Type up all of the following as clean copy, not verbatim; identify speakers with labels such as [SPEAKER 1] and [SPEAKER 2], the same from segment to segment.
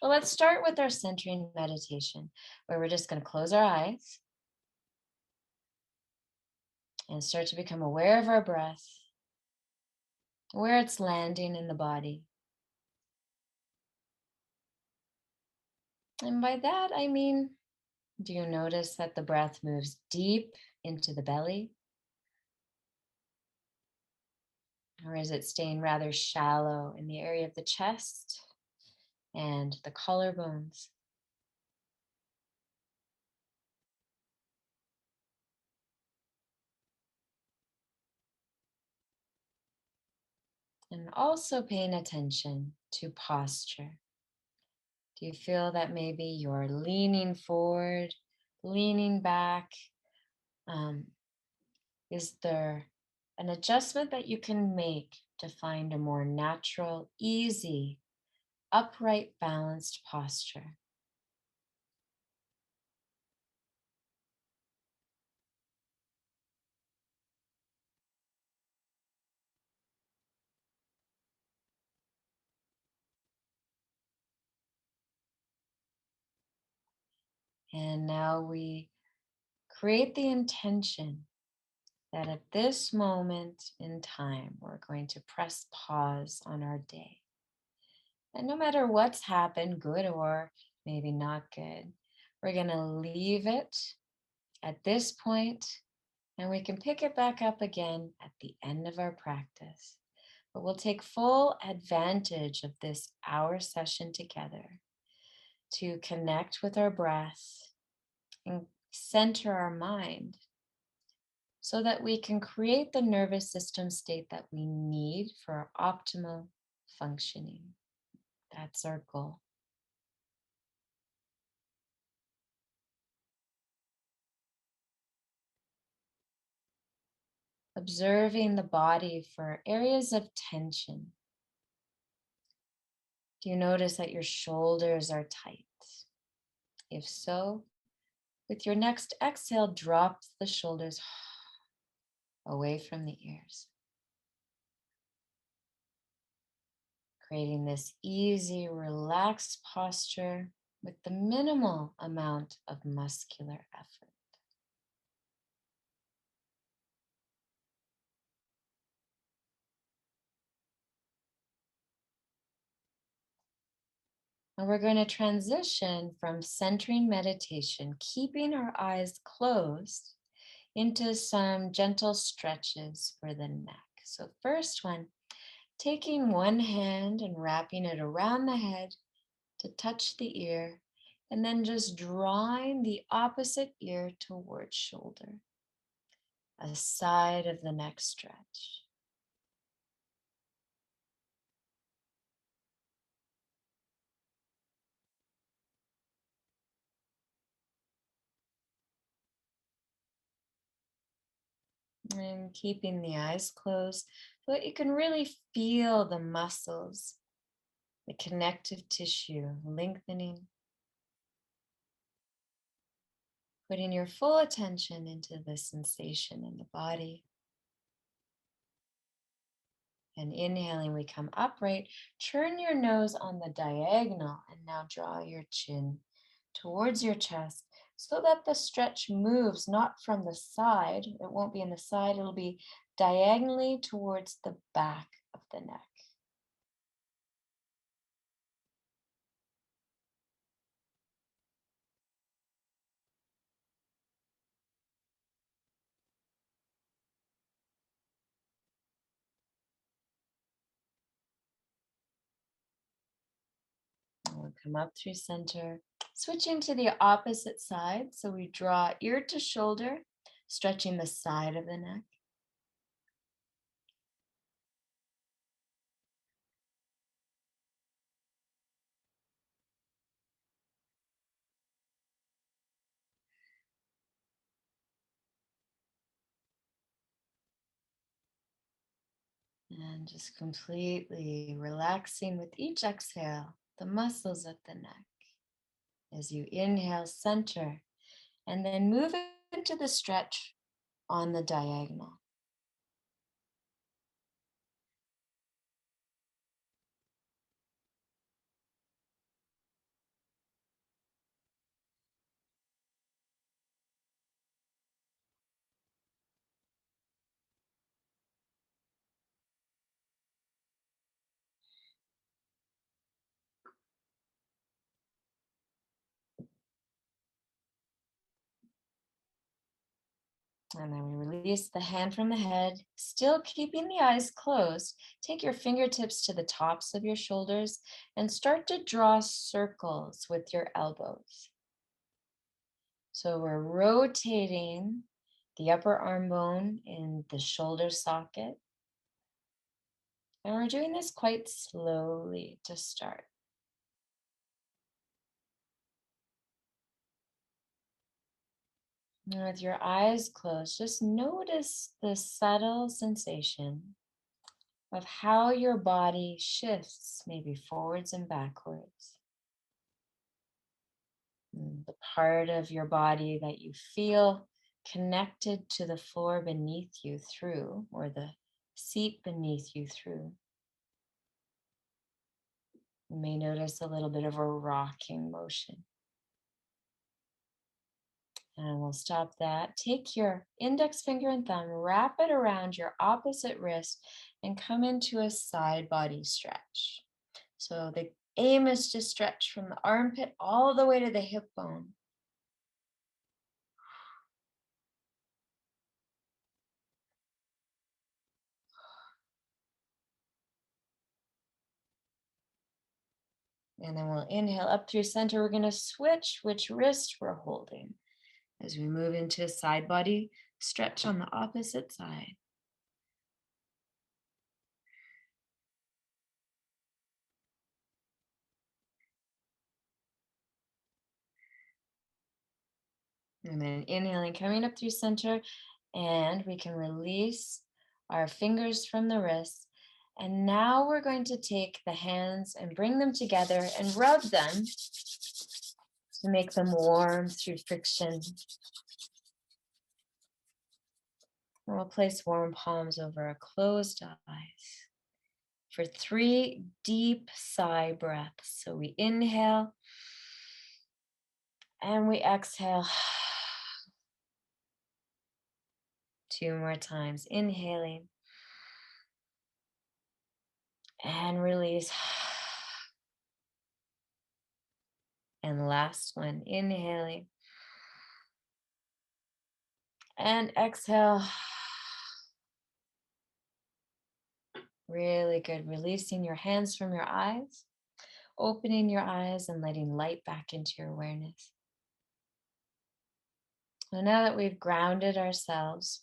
[SPEAKER 1] Well, let's start with our centering meditation, where we're just going to close our eyes and start to become aware of our breath, where it's landing in the body. And by that, I mean, do you notice that the breath moves deep into the belly? Or is it staying rather shallow in the area of the chest and the collarbones? And also paying attention to posture. Do you feel that maybe you're leaning forward, leaning back? Um, is there an adjustment that you can make to find a more natural, easy, upright, balanced posture? And now we create the intention that at this moment in time, we're going to press pause on our day. And no matter what's happened, good or maybe not good, we're going to leave it at this point, and we can pick it back up again at the end of our practice. But we'll take full advantage of this hour session together to connect with our breath and center our mind so that we can create the nervous system state that we need for our optimal functioning. That's our goal. Observing the body for areas of tension. Do you notice that your shoulders are tight? If so, with your next exhale, drop the shoulders away from the ears, creating this easy, relaxed posture with the minimal amount of muscular effort. And we're going to transition from centering meditation, keeping our eyes closed, into some gentle stretches for the neck. So first one, taking one hand and wrapping it around the head to touch the ear, and then just drawing the opposite ear towards shoulder, a side of the neck stretch. And keeping the eyes closed so that you can really feel the muscles, the connective tissue lengthening. Putting your full attention into the sensation in the body. And inhaling, we come upright. Turn your nose on the diagonal and now draw your chin towards your chest so that the stretch moves not from the side. It won't be in the side, it'll be diagonally towards the back of the neck. We'll come up through center, switching to the opposite side. So we draw ear to shoulder, stretching the side of the neck. And just completely relaxing with each exhale the muscles of the neck. As you inhale, center, and then move into the stretch on the diagonal. And then we release the hand from the head, still keeping the eyes closed. Take your fingertips to the tops of your shoulders and start to draw circles with your elbows. So we're rotating the upper arm bone in the shoulder socket. And we're doing this quite slowly to start. And with your eyes closed, just notice the subtle sensation of how your body shifts, maybe forwards and backwards. The part of your body that you feel connected to the floor beneath you through, or the seat beneath you through. You may notice a little bit of a rocking motion. And we'll stop that. Take your index finger and thumb, wrap it around your opposite wrist, and come into a side body stretch. So the aim is to stretch from the armpit all the way to the hip bone. And then we'll inhale up through center. We're going to switch which wrist we're holding as we move into a side body stretch on the opposite side. And then inhaling, coming up through center, and we can release our fingers from the wrists. And now we're going to take the hands and bring them together and rub them to make them warm through friction. And we'll place warm palms over our closed eyes for 3 deep sigh breaths. So we inhale and we exhale. 2 more times. Inhaling and release. And last one, inhaling and exhale. Really good. Releasing your hands from your eyes, opening your eyes and letting light back into your awareness. So now that we've grounded ourselves,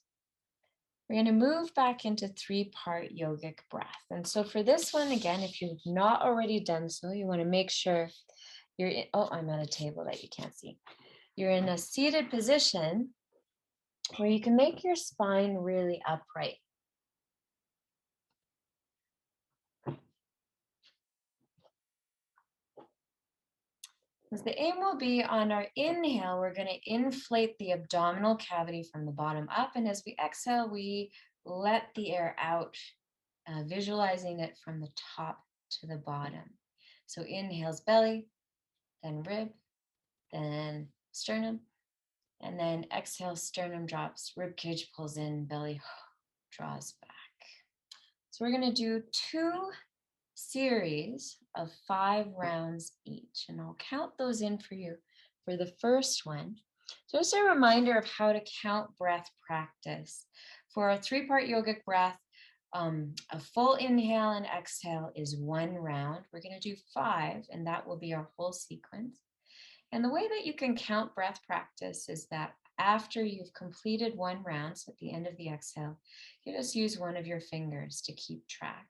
[SPEAKER 1] we're going to move back into 3-part yogic breath. And so for this one, again, if you've not already done so, you want to make sure you're in, oh, I'm at a table that you can't see. You're in a seated position where you can make your spine really upright. Because the aim will be on our inhale, we're going to inflate the abdominal cavity from the bottom up. And as we exhale, we let the air out, visualizing it from the top to the bottom. So inhales belly, then rib, then sternum, and then exhale, sternum drops, rib cage pulls in, belly draws back. So we're going to do 2 series of 5 rounds each, and I'll count those in for you for the first one. So just a reminder of how to count breath practice. For our 3-part yogic breath, a full inhale and exhale is 1 round. We're going to do 5, and that will be our whole sequence. And the way that you can count breath practice is that after you've completed 1 round, so at the end of the exhale, you just use one of your fingers to keep track.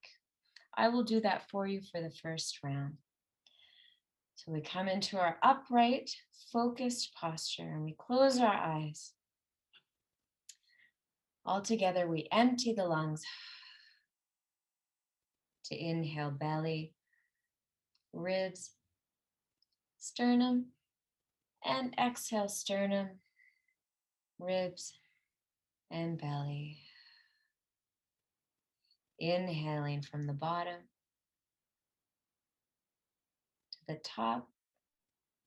[SPEAKER 1] I will do that for you for the first round. So we come into our upright, focused posture and we close our eyes. All together, we empty the lungs to inhale belly, ribs, sternum, and exhale sternum, ribs, and belly. Inhaling from the bottom to the top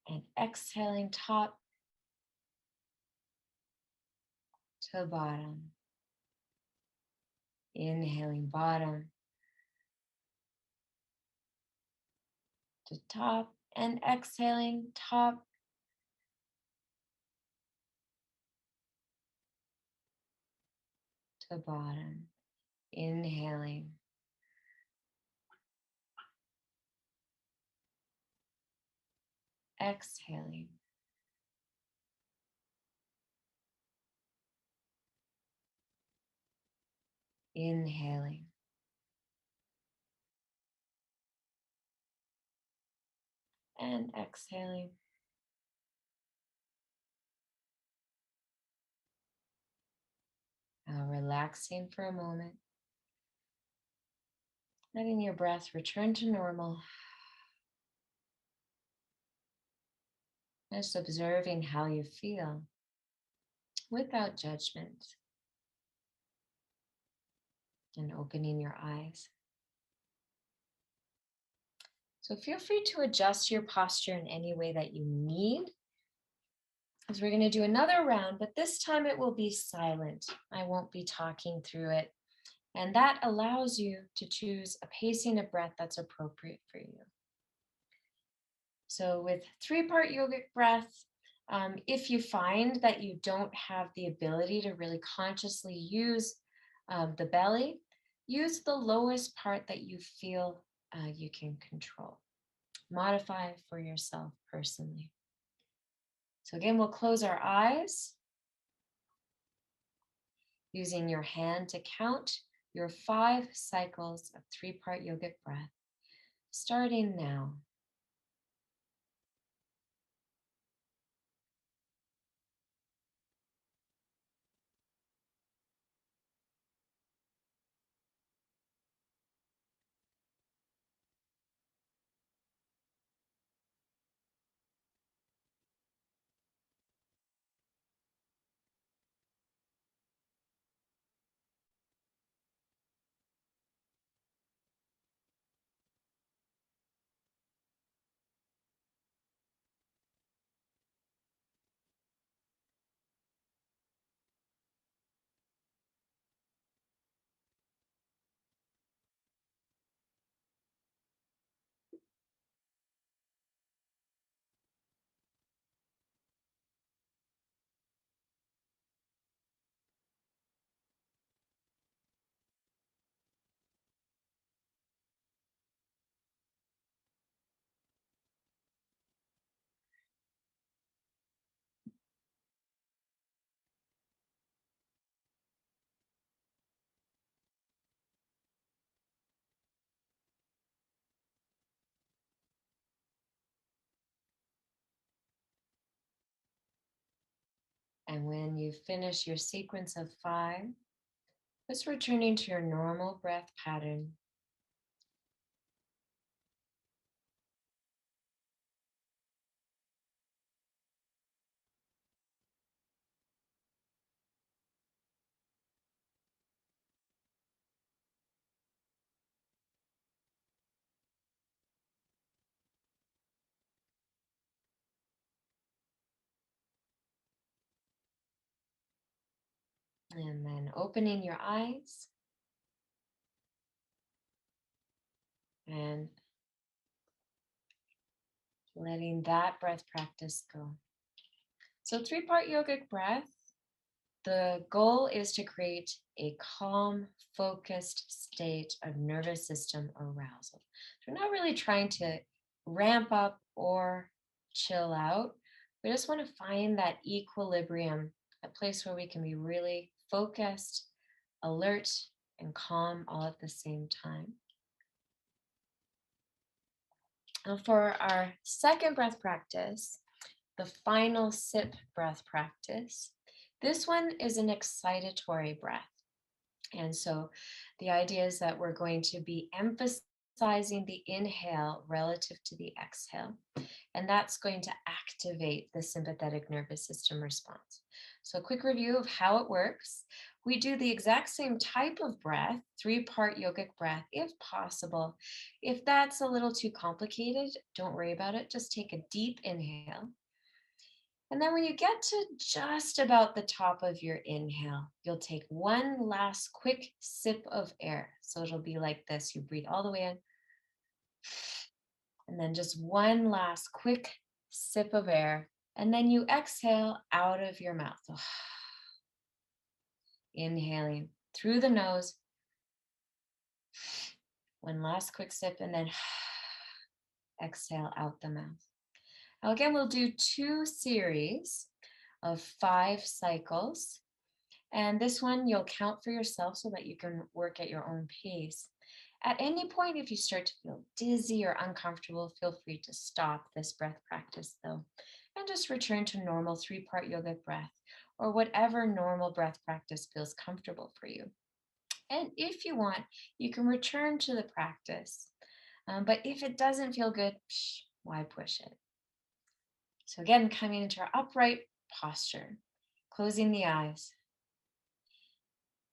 [SPEAKER 1] and exhaling top to bottom. Inhaling bottom to top and exhaling top to bottom. Inhaling. Exhaling. Inhaling. And exhaling. Now relaxing for a moment. Letting your breath return to normal. Just observing how you feel without judgment. And opening your eyes. So feel free to adjust your posture in any way that you need. Because we're going to do another round, but this time it will be silent. I won't be talking through it. And that allows you to choose a pacing of breath that's appropriate for you. So with 3-part yogic breath, if you find that you don't have the ability to really consciously use the belly, use the lowest part that you feel you can control. Modify for yourself personally. So again, we'll close our eyes using your hand to count your 5 cycles of 3-part yogic breath, starting now. And when you finish your sequence of 5, just returning to your normal breath pattern. And then opening your eyes and letting that breath practice go. So 3-part yogic breath, the goal is to create a calm, focused state of nervous system arousal. So we're not really trying to ramp up or chill out. We just want to find that equilibrium, a place where we can be really focused, alert, and calm all at the same time. Now for our second breath practice, the final sip breath practice, this one is an excitatory breath. And so the idea is that we're going to be emphasizing the inhale relative to the exhale. And that's going to activate the sympathetic nervous system response. So a quick review of how it works. We do the exact same type of breath, 3-part yogic breath, if possible. If that's a little too complicated, don't worry about it. Just take a deep inhale. And then when you get to just about the top of your inhale, you'll take one last quick sip of air. So it'll be like this. You breathe all the way in. And then just one last quick sip of air. And then you exhale out of your mouth. So inhaling. through the nose. One last quick sip and then exhale out the mouth. Now again, we'll do 2 series of 5 cycles. And this one you'll count for yourself so that you can work at your own pace. At any point, if you start to feel dizzy or uncomfortable, feel free to stop this breath practice though, and just return to normal 3-part yogic breath or whatever normal breath practice feels comfortable for you. And if you want, you can return to the practice. But if it doesn't feel good, why push it? So again, coming into our upright posture, closing the eyes,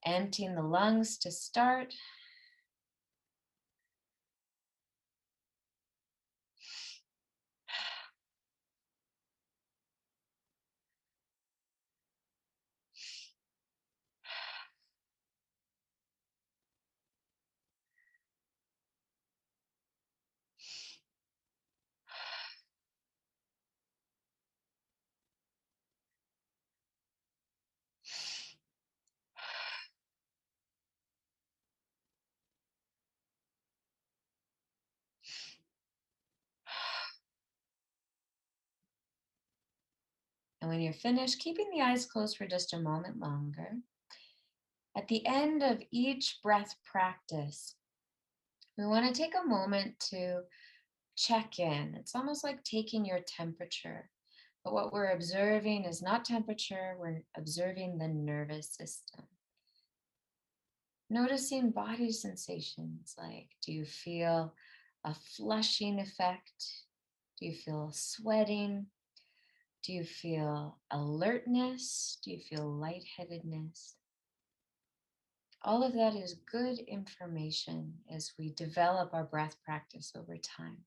[SPEAKER 1] emptying the lungs to start. And when you're finished, keeping the eyes closed for just a moment longer. At the end of each breath practice, we want to take a moment to check in. It's almost like taking your temperature. But what we're observing is not temperature, we're observing the nervous system. Noticing body sensations, like do you feel a flushing effect? Do you feel sweating? Do you feel alertness? Do you feel lightheadedness? All of that is good information as we develop our breath practice over time.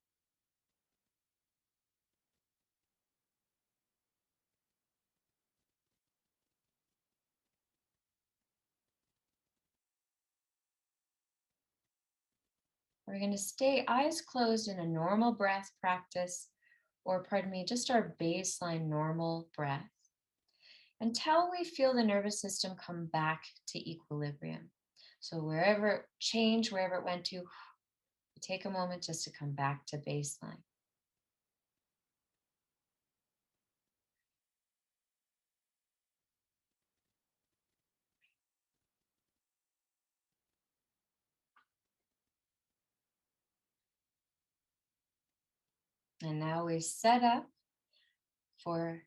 [SPEAKER 1] We're going to stay eyes closed in a normal breath practice, or pardon me, just our baseline normal breath, until we feel the nervous system come back to equilibrium. So wherever it went to, take a moment just to come back to baseline. And now we set up for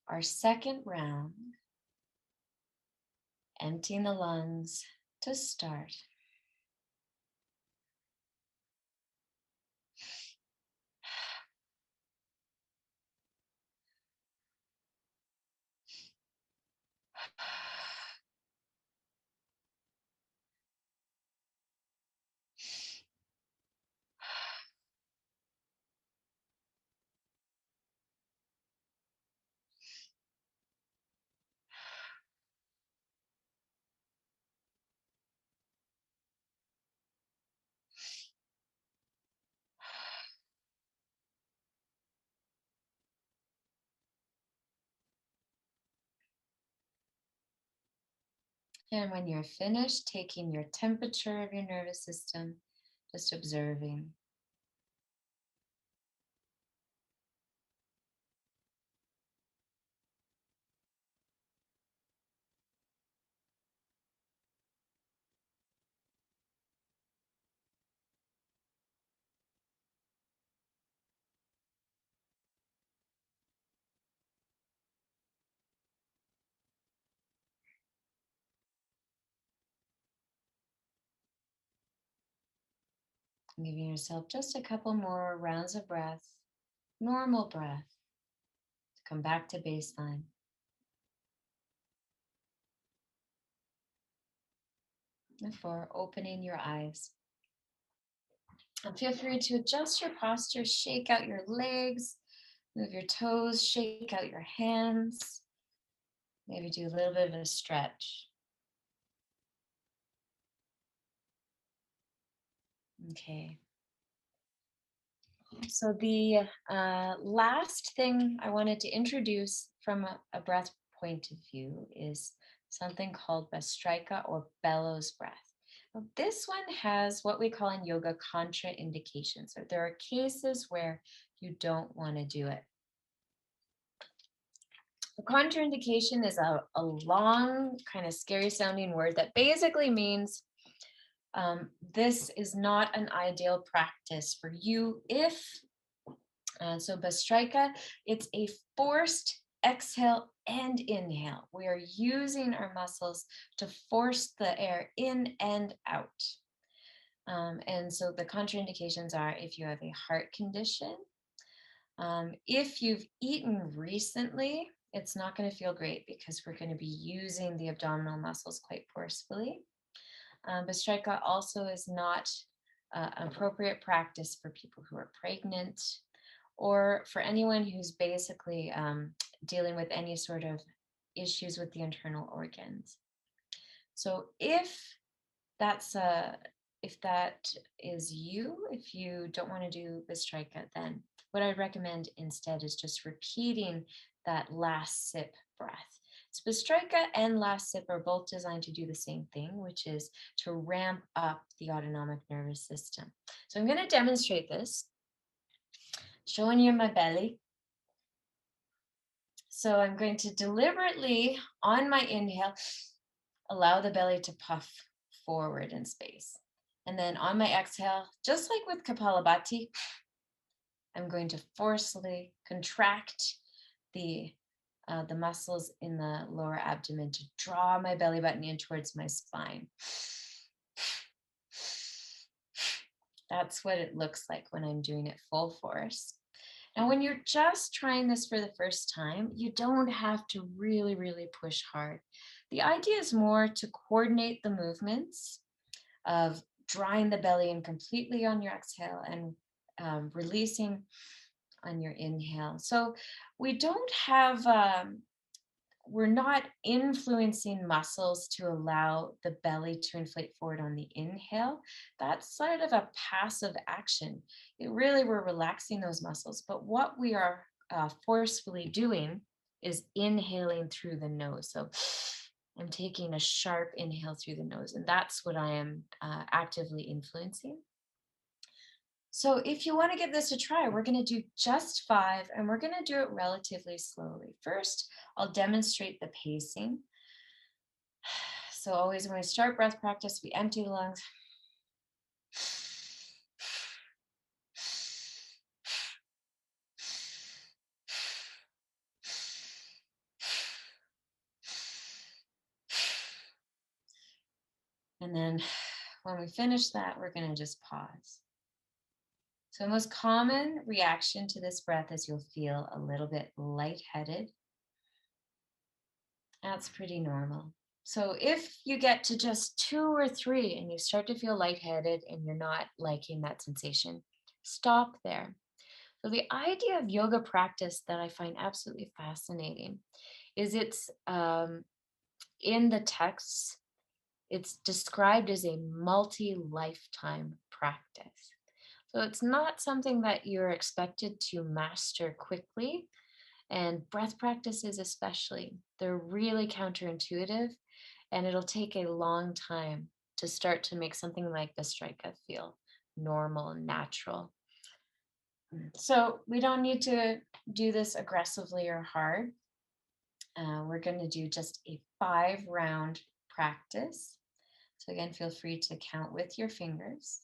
[SPEAKER 1] our second round, emptying the lungs to start. And when you're finished, taking your temperature of your nervous system, just observing. Giving yourself just a couple more rounds of breath, normal breath, to come back to baseline. Before opening your eyes. And feel free to adjust your posture, shake out your legs, move your toes, shake out your hands. Maybe do a little bit of a stretch. Okay. So the last thing I wanted to introduce from a breath point of view is something called Bhastrika or Bellows Breath. Now, this one has what we call in yoga contraindications. So there are cases where you don't want to do it. The contraindication is a long, kind of scary sounding word that basically means this is not an ideal practice for you if, so Bhastrika, it's a forced exhale and inhale. We are using our muscles to force the air in and out. And so the contraindications are if you have a heart condition, if you've eaten recently, it's not going to feel great because we're going to be using the abdominal muscles quite forcefully. Bhastrika also is not an appropriate practice for people who are pregnant or for anyone who's basically dealing with any sort of issues with the internal organs. So if that is you, if you don't want to do Bhastrika, then what I recommend instead is just repeating that last sip breath. So Bhastrika and last sip are both designed to do the same thing, which is to ramp up the autonomic nervous system. So I'm going to demonstrate this, showing you my belly. So I'm going to deliberately, on my inhale, allow the belly to puff forward in space. And then on my exhale, just like with Kapalabhati, I'm going to forcefully contract the muscles in the lower abdomen to draw my belly button in towards my spine. That's what it looks like when I'm doing it full force. Now, when you're just trying this for the first time, you don't have to really, really push hard. The idea is more to coordinate the movements of drawing the belly in completely on your exhale and releasing on your inhale. So we don't have, we're not influencing muscles to allow the belly to inflate forward on the inhale. That's sort of a passive action. We're relaxing those muscles. But what we are forcefully doing is inhaling through the nose. So I'm taking a sharp inhale through the nose, and that's what I am actively influencing. So if you want to give this a try, we're going to do just 5, and we're going to do it relatively slowly. First, I'll demonstrate the pacing. So always when we start breath practice, we empty the lungs. And then when we finish that, we're going to just pause. So the most common reaction to this breath is you'll feel a little bit lightheaded. That's pretty normal. So if you get to just 2 or 3 and you start to feel lightheaded and you're not liking that sensation, stop there. So the idea of yoga practice that I find absolutely fascinating is it's in the texts, it's described as a multi-lifetime practice. So it's not something that you're expected to master quickly. And breath practices especially, they're really counterintuitive, and it'll take a long time to start to make something like Bhastrika feel normal and natural. So we don't need to do this aggressively or hard. We're going to do just a 5-round practice. So again, feel free to count with your fingers.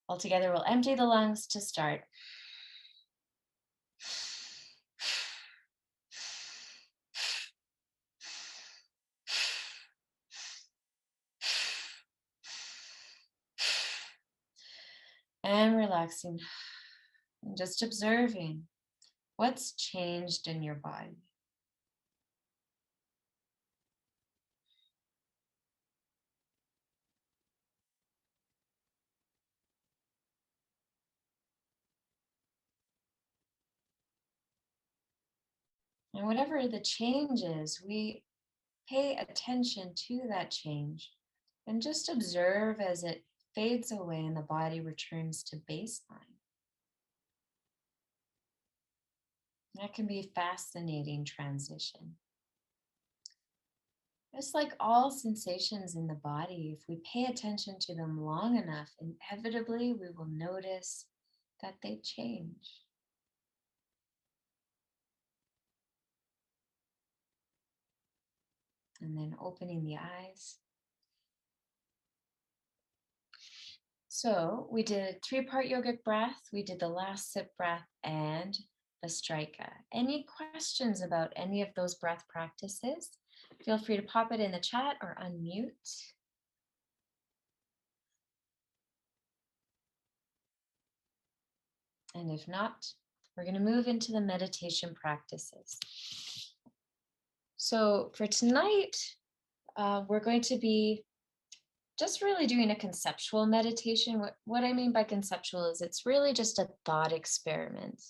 [SPEAKER 1] Altogether, we'll empty the lungs to start. And relaxing, and just observing what's changed in your body. And whatever the change is, we pay attention to that change and just observe as it fades away and the body returns to baseline. That can be a fascinating transition. Just like all sensations in the body, if we pay attention to them long enough, inevitably we will notice that they change. And then opening the eyes. So we did 3-part yogic breath, we did the last sip breath and Bhastrika. Any questions about any of those breath practices? Feel free to pop it in the chat or unmute. And if not, we're going to move into the meditation practices. So for tonight, we're going to be just really doing a conceptual meditation. What I mean by conceptual is it's really just a thought experiment.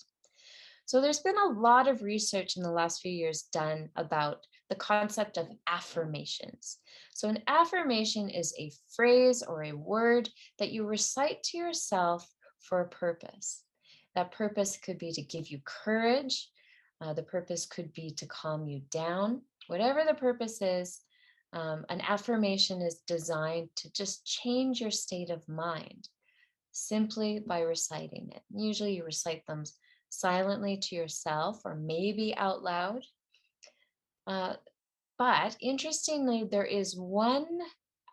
[SPEAKER 1] So there's been a lot of research in the last few years done about the concept of affirmations. So an affirmation is a phrase or a word that you recite to yourself for a purpose. That purpose could be to give you courage. The purpose could be to calm you down. Whatever the purpose is, an affirmation is designed to just change your state of mind simply by reciting it. Usually you recite them silently to yourself or maybe out loud. But interestingly, there is one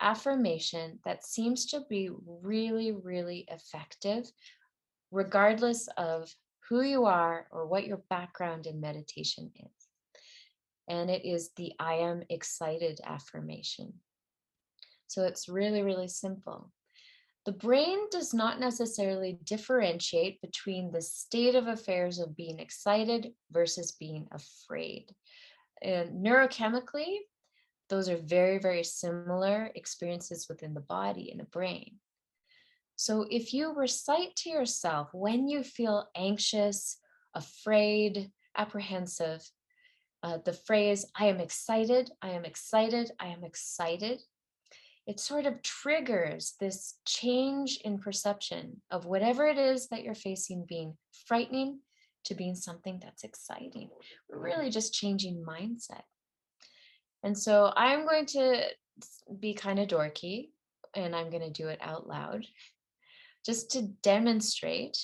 [SPEAKER 1] affirmation that seems to be really, really effective, regardless of who you are or what your background in meditation is. And it is the I am excited affirmation. So it's really, really simple. The brain does not necessarily differentiate between the state of affairs of being excited versus being afraid. And neurochemically, those are very, very similar experiences within the body and the brain. So if you recite to yourself when you feel anxious, afraid, apprehensive, the phrase, I am excited, I am excited, I am excited, it sort of triggers this change in perception of whatever it is that you're facing being frightening to being something that's exciting. We're really just changing mindset. And so I'm going to be kind of dorky and I'm going to do it out loud just to demonstrate.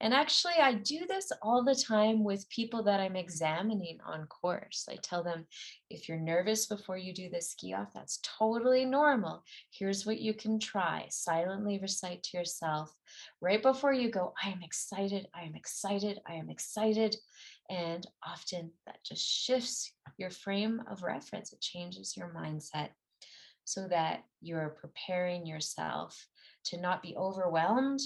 [SPEAKER 1] And actually, I do this all the time with people that I'm examining on course. I tell them, if you're nervous before you do the ski off, that's totally normal. Here's what you can try. Silently recite to yourself right before you go, I am excited, I am excited, I am excited. And often that just shifts your frame of reference. It changes your mindset so that you're preparing yourself to not be overwhelmed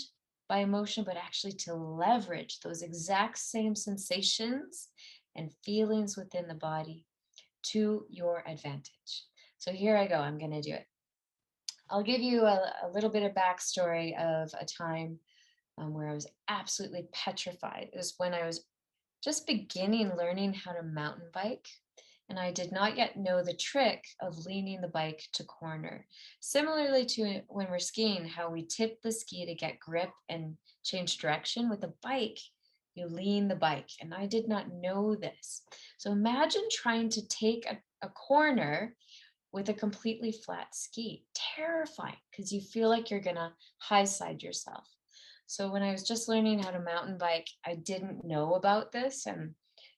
[SPEAKER 1] by emotion, but actually to leverage those exact same sensations and feelings within the body to your advantage. So here I go, I'm going to do it. I'll give you a little bit of backstory of a time where I was absolutely petrified. It was when I was just beginning learning how to mountain bike. And I did not yet know the trick of leaning the bike to corner. Similarly to when we're skiing, how we tip the ski to get grip and change direction, with a bike, you lean the bike. And I did not know this. So imagine trying to take a corner with a completely flat ski. Terrifying, because you feel like you're gonna high side yourself. So when I was just learning how to mountain bike, I didn't know about this and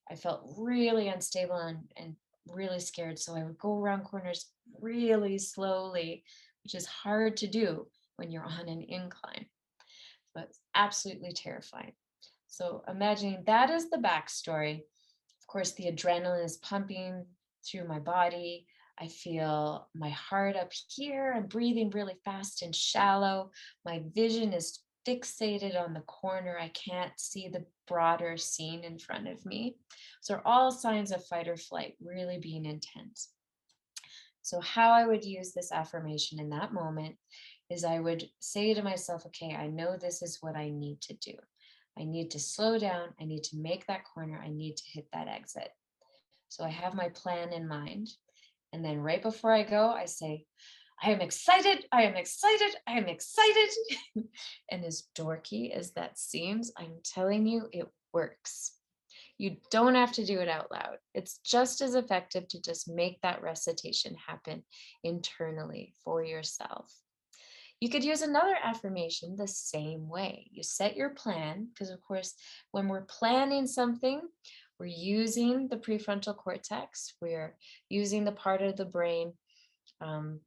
[SPEAKER 1] I felt really unstable and really scared. So I would go around corners really slowly, which is hard to do when you're on an incline. But it's absolutely terrifying. So imagining that is the backstory. Of course, the adrenaline is pumping through my body. I feel my heart up here. I'm breathing really fast and shallow. My vision is fixated on the corner. I can't see the broader scene in front of me. So all signs of fight or flight really being intense. So how I would use this affirmation in that moment is I would say to myself, okay, I know this is what I need to do. I need to slow down. I need to make that corner. I need to hit that exit. So I have my plan in mind. And then right before I go, I say, I am excited, I am excited, I am excited. And as dorky as that seems, I'm telling you, it works. You don't have to do it out loud. It's just as effective to just make that recitation happen internally for yourself. You could use another affirmation the same way. You set your plan, because of course, when we're planning something, we're using the prefrontal cortex. We're using the part of the brain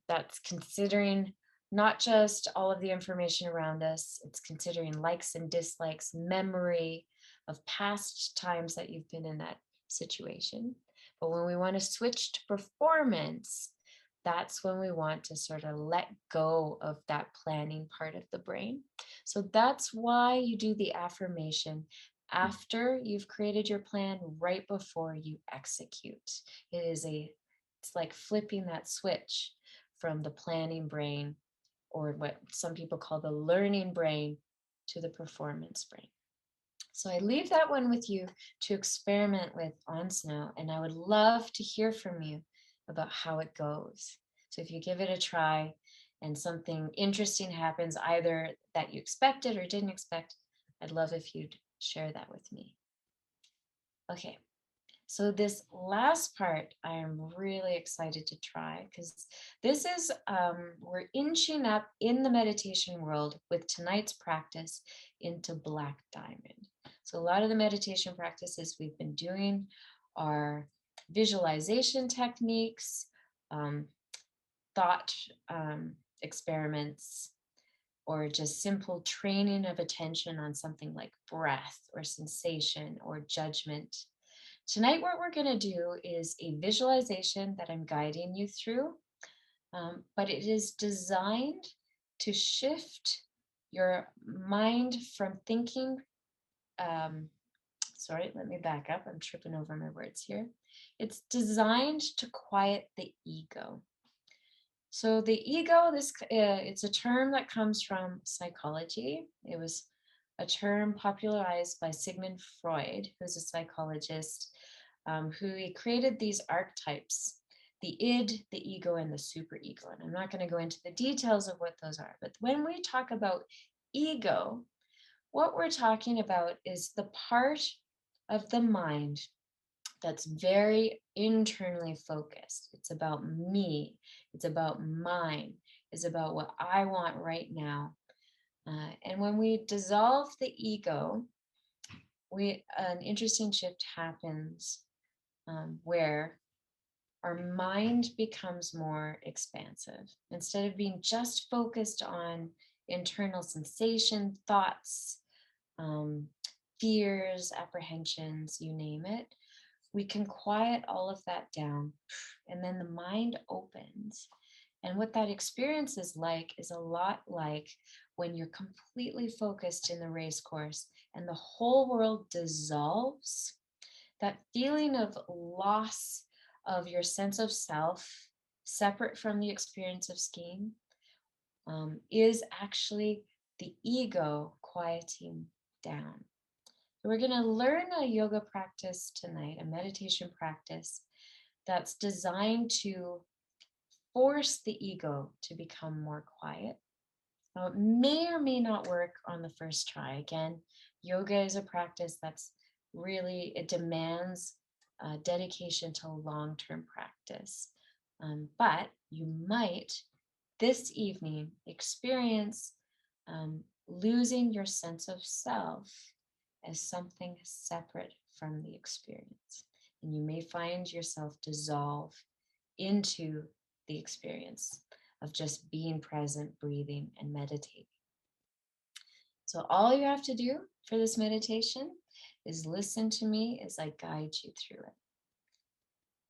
[SPEAKER 1] that's considering not just all of the information around us, it's considering likes and dislikes, memory of past times that you've been in that situation. But when we want to switch to performance, that's when we want to sort of let go of that planning part of the brain. So that's why you do the affirmation after you've created your plan, right before you execute. It's like flipping that switch from the planning brain, or what some people call the learning brain, to the performance brain. So I leave that one with you to experiment with on snow, and I would love to hear from you about how it goes. So if you give it a try and something interesting happens, either that you expected or didn't expect, I'd love if you'd share that with me. Okay, so this last part, I am really excited to try, because this is, we're inching up in the meditation world with tonight's practice into Black Diamond. So a lot of the meditation practices we've been doing are visualization techniques, thought experiments, or just simple training of attention on something like breath or sensation or judgment. Tonight, what we're going to do is a visualization that I'm guiding you through, but it is designed to shift your mind from thinking. Sorry, let me back up. I'm tripping over my words here. It's designed to quiet the ego. So the ego, it's a term that comes from psychology. It was a term popularized by Sigmund Freud, who's a psychologist, who he created these archetypes: the id, the ego, and the superego. And I'm not going to go into the details of what those are, but when we talk about ego, what we're talking about is the part of the mind that's very internally focused. It's about me, it's about mine, it's about what I want right now. And when we dissolve the ego, an interesting shift happens, where our mind becomes more expansive. Instead of being just focused on internal sensation, thoughts, fears, apprehensions, you name it, we can quiet all of that down, and then the mind opens. And what that experience is a lot like when you're completely focused in the race course and the whole world dissolves. That feeling of loss of your sense of self, separate from the experience of skiing, is actually the ego quieting down. We're going to learn a yoga practice tonight, a meditation practice that's designed to force the ego to become more quiet. Now, it may or may not work on the first try. Again, yoga is a practice that's really, it demands dedication to long-term practice. But you might this evening experience losing your sense of self as something separate from the experience. And you may find yourself dissolve into the experience of just being present, breathing, and meditating. So all you have to do for this meditation is listen to me as I guide you through it.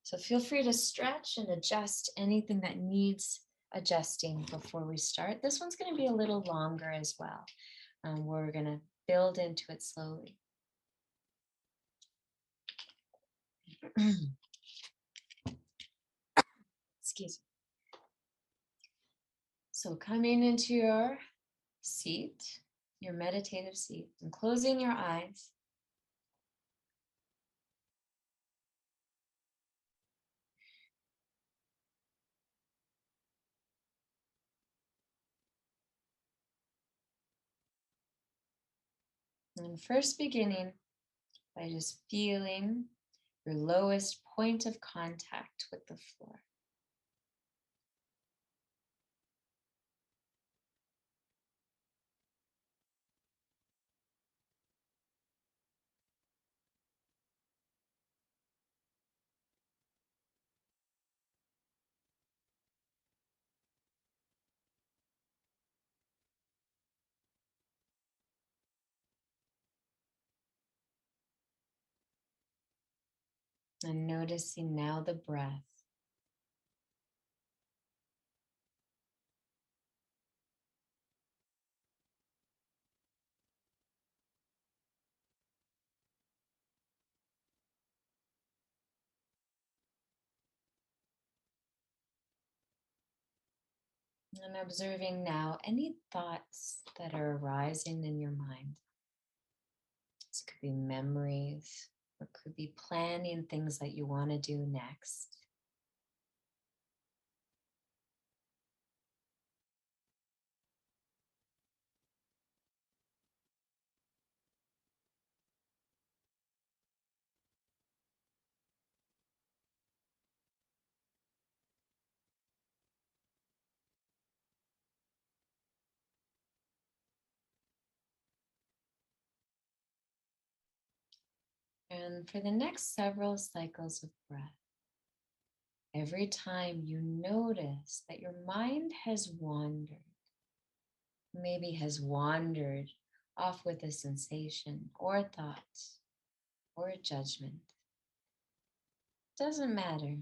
[SPEAKER 1] So feel free to stretch and adjust anything that needs adjusting before we start. This one's going to be a little longer as well. We're going to build into it slowly. Excuse me. So coming into your seat, your meditative seat, and closing your eyes. And first beginning by just feeling your lowest point of contact with the floor. And noticing now the breath. And observing now any thoughts that are arising in your mind. This could be memories, or it could be planning things that you want to do next. And for the next several cycles of breath, every time you notice that your mind has wandered, maybe has wandered off with a sensation or a thought or a judgment, doesn't matter.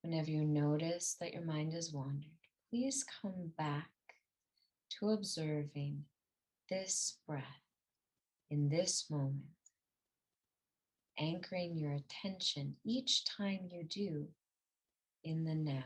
[SPEAKER 1] Whenever you notice that your mind has wandered, please come back to observing this breath in this moment, anchoring your attention each time you do in the now.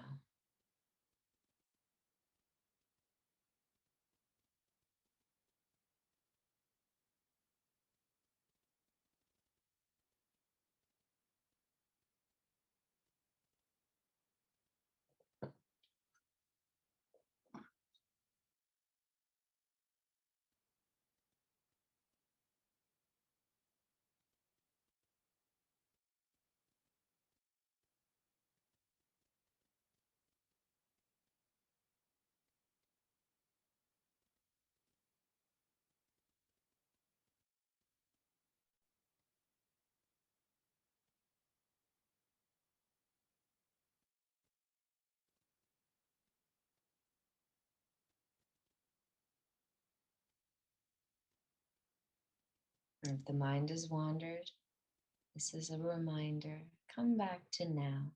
[SPEAKER 1] And if the mind has wandered, this is a reminder. Come back to now.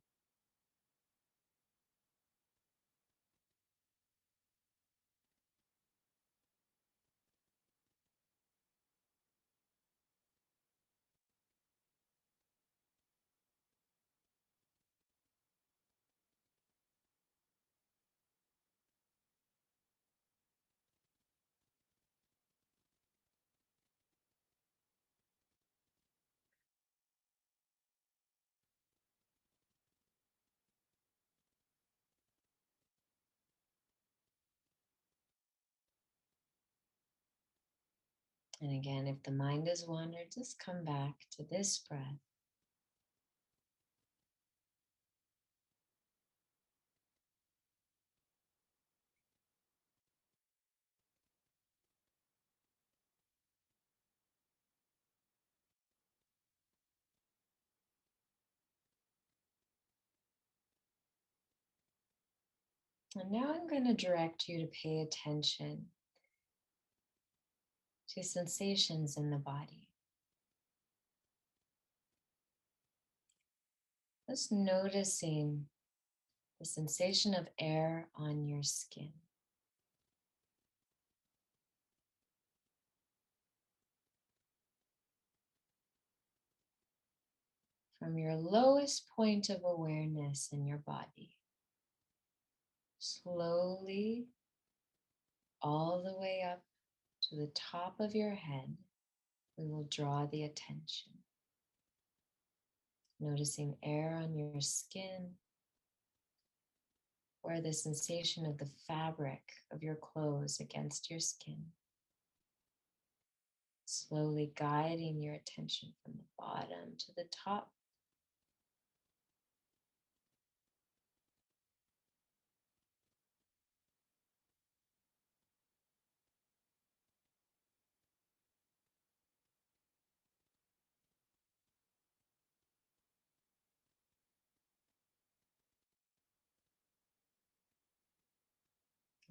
[SPEAKER 1] And again, if the mind has wandered, just come back to this breath. And now I'm going to direct you to pay attention to sensations in the body. Just noticing the sensation of air on your skin. From your lowest point of awareness in your body, slowly all the way up to the top of your head, we will draw the attention. Noticing air on your skin, or the sensation of the fabric of your clothes against your skin. slowly guiding your attention from the bottom to the top.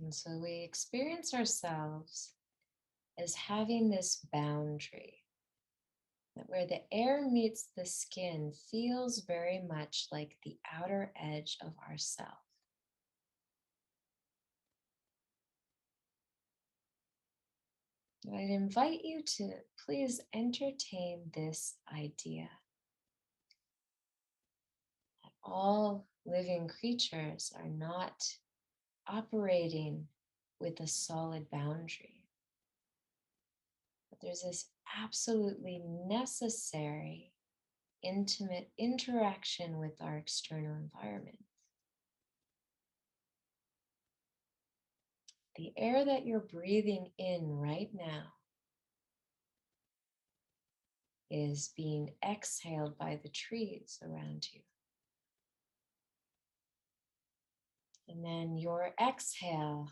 [SPEAKER 1] And so we experience ourselves as having this boundary that where the air meets the skin feels very much like the outer edge of ourself. I'd invite you to please entertain this idea that all living creatures are not operating with a solid boundary. But there's this absolutely necessary, intimate interaction with our external environment. The air that you're breathing in right now is being exhaled by the trees around you. And then your exhale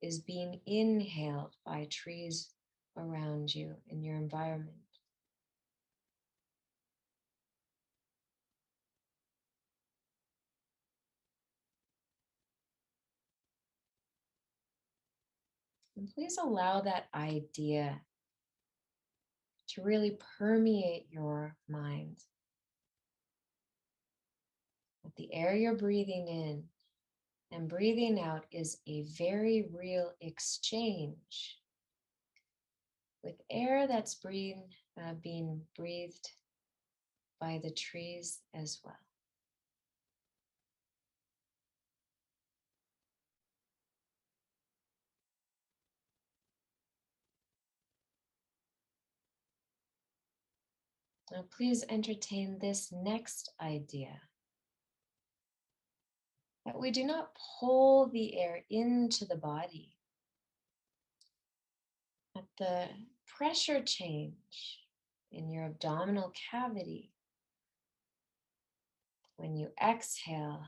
[SPEAKER 1] is being inhaled by trees around you in your environment. And please allow that idea to really permeate your mind. That the air you're breathing in and breathing out is a very real exchange with air that's being breathed by the trees as well. Now please entertain this next idea. That we do not pull the air into the body. That the pressure change in your abdominal cavity when you exhale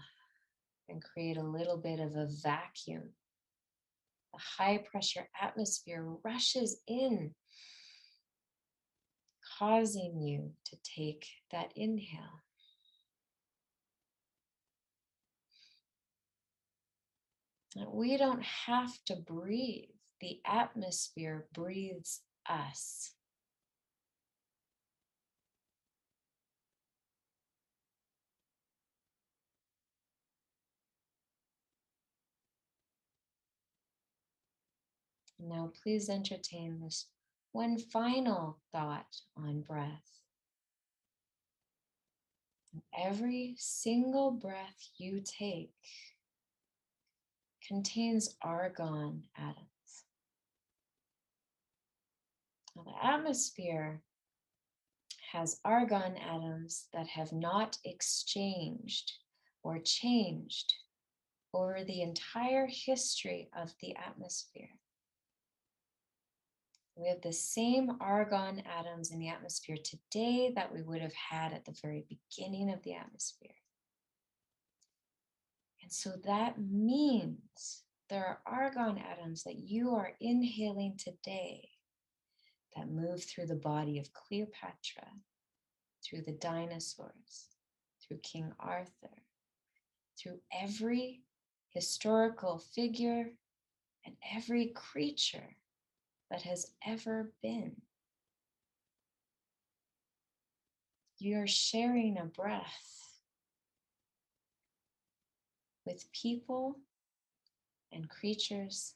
[SPEAKER 1] and create a little bit of a vacuum. The high pressure atmosphere rushes in, causing you to take that inhale. That we don't have to breathe. The atmosphere breathes us. Now please entertain this one final thought on breath. Every single breath you take contains argon atoms. Now, the atmosphere has argon atoms that have not exchanged or changed over the entire history of the atmosphere. We have the same argon atoms in the atmosphere today that we would have had at the very beginning of the atmosphere. And so that means there are argon atoms that you are inhaling today that move through the body of Cleopatra, through the dinosaurs, through King Arthur, through every historical figure and every creature that has ever been. You're sharing a breath with people and creatures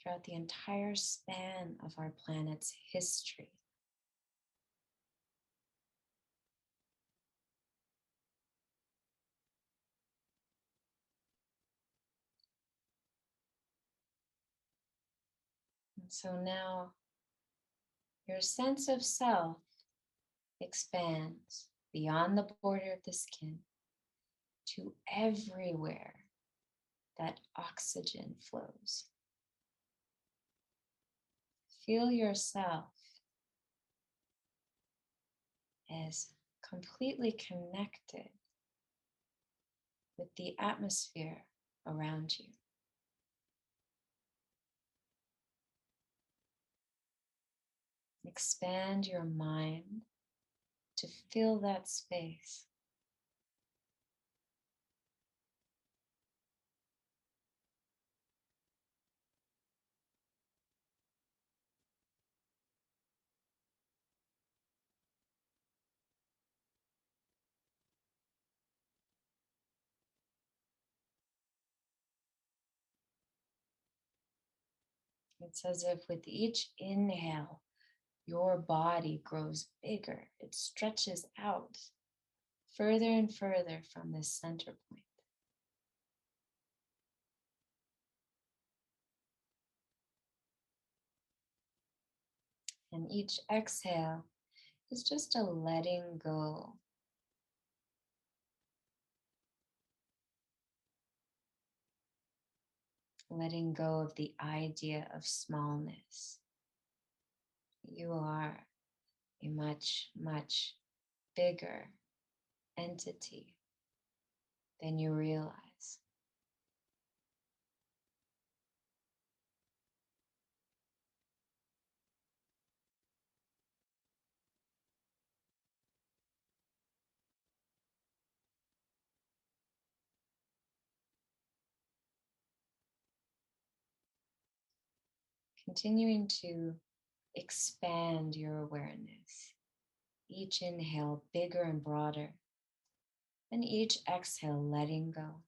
[SPEAKER 1] throughout the entire span of our planet's history. And so now your sense of self expands beyond the border of the skin to everywhere that oxygen flows. feel yourself as completely connected with the atmosphere around you. Expand your mind to fill that space. It's as if with each inhale, your body grows bigger. It stretches out further and further from this center point. And each exhale is just a letting go. Letting go of the idea of smallness. You are a much, much bigger entity than you realize. Continuing to expand your awareness. Each inhale bigger and broader, and each exhale letting go.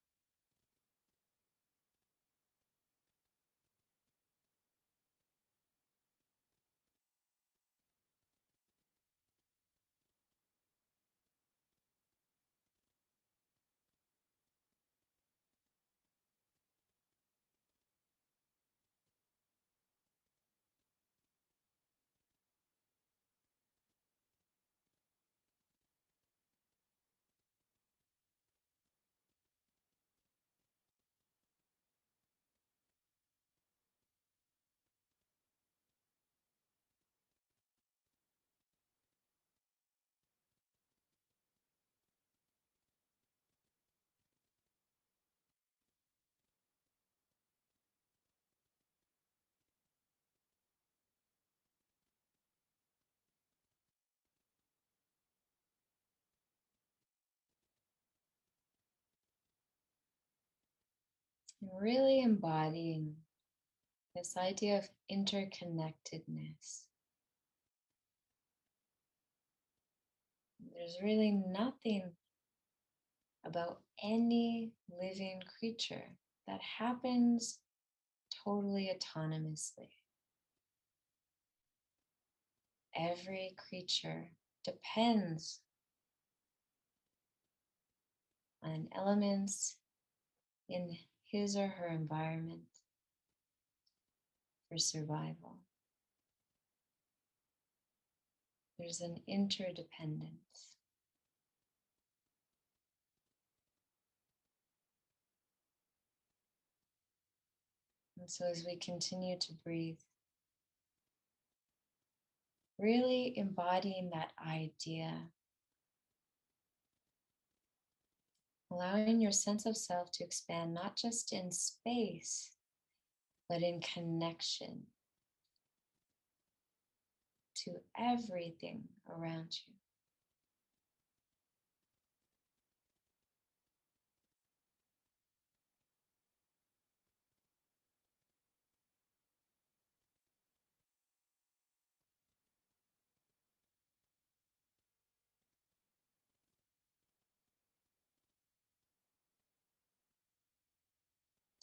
[SPEAKER 1] And really embodying this idea of interconnectedness. There's really nothing about any living creature that happens totally autonomously. Every creature depends on elements in his or her environment for survival. There's an interdependence. And so as we continue to breathe, really embodying that idea, allowing your sense of self to expand not just in space, but in connection to everything around you.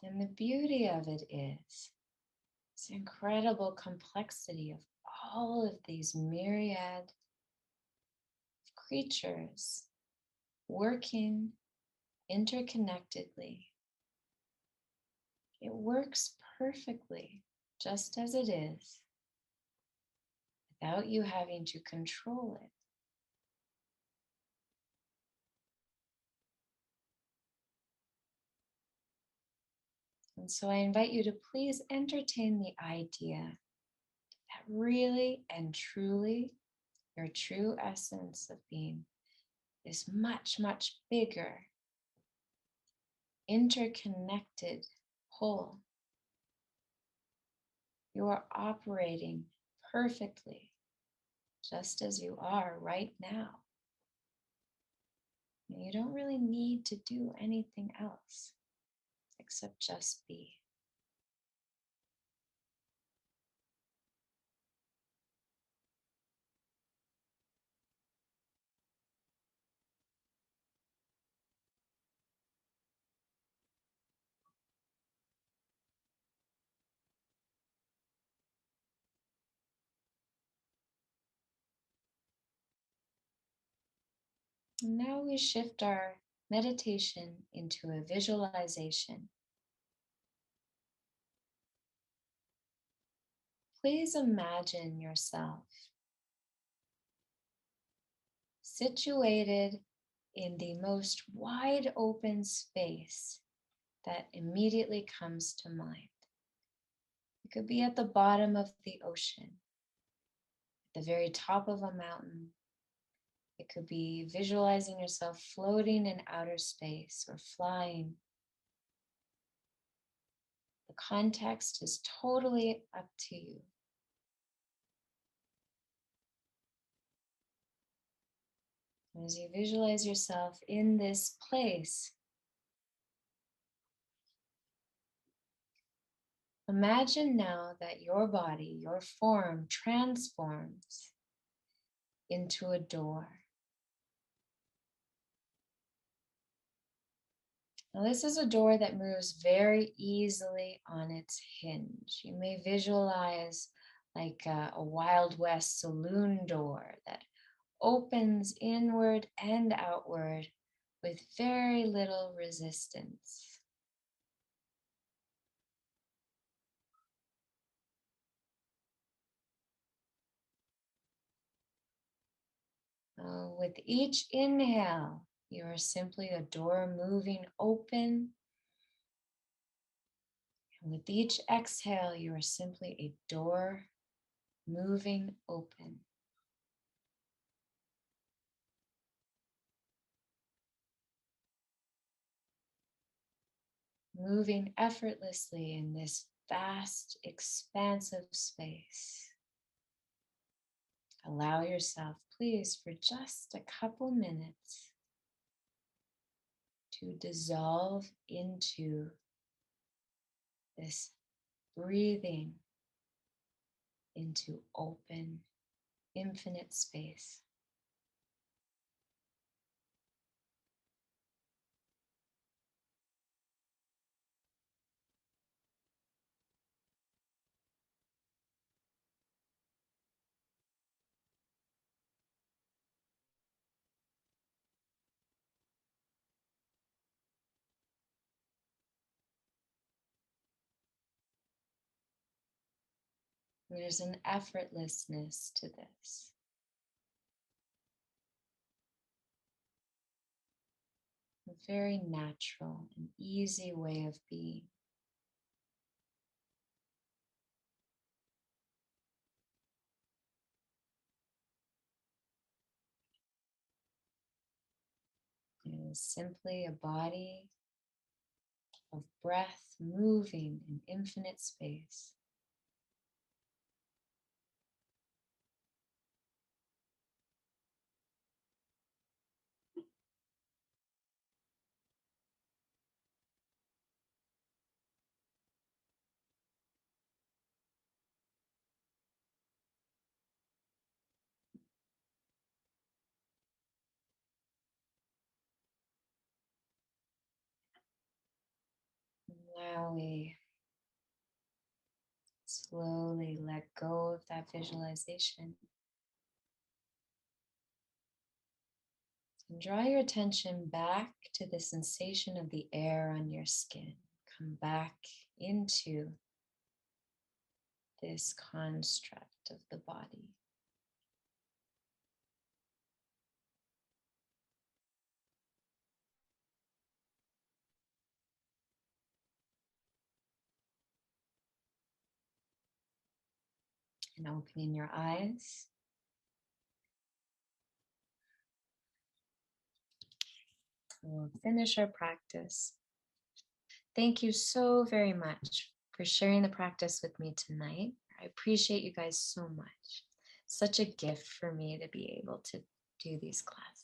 [SPEAKER 1] And the beauty of it is this incredible complexity of all of these myriad creatures working interconnectedly. It works perfectly just as it is without you having to control it. And so I invite you to please entertain the idea that really and truly your true essence of being is much, much bigger, interconnected whole. You are operating perfectly just as you are right now. And you don't really need to do anything else except just be. And now we shift our meditation into a visualization. Please imagine yourself situated in the most wide open space that immediately comes to mind. It could be at the bottom of the ocean, at the very top of a mountain. It could be visualizing yourself floating in outer space or flying. The context is totally up to you. As you visualize yourself in this place, imagine now that your body, your form transforms into a door. Now, this is a door that moves very easily on its hinge. You may visualize like a Wild West saloon door that opens inward and outward with very little resistance. With each inhale, you are simply a door moving open. And with each exhale, you are simply a door moving open. Moving effortlessly in this vast, expansive space. Allow yourself, please, for just a couple minutes to dissolve into this breathing into open, infinite space. There's an effortlessness to this. A very natural and easy way of being. It is simply a body of breath moving in infinite space. Now we slowly let go of that visualization. And draw your attention back to the sensation of the air on your skin. Come back into this construct of the body. And opening your eyes. We'll finish our practice. Thank you so very much for sharing the practice with me tonight. I appreciate you guys so much. Such a gift for me to be able to do these classes.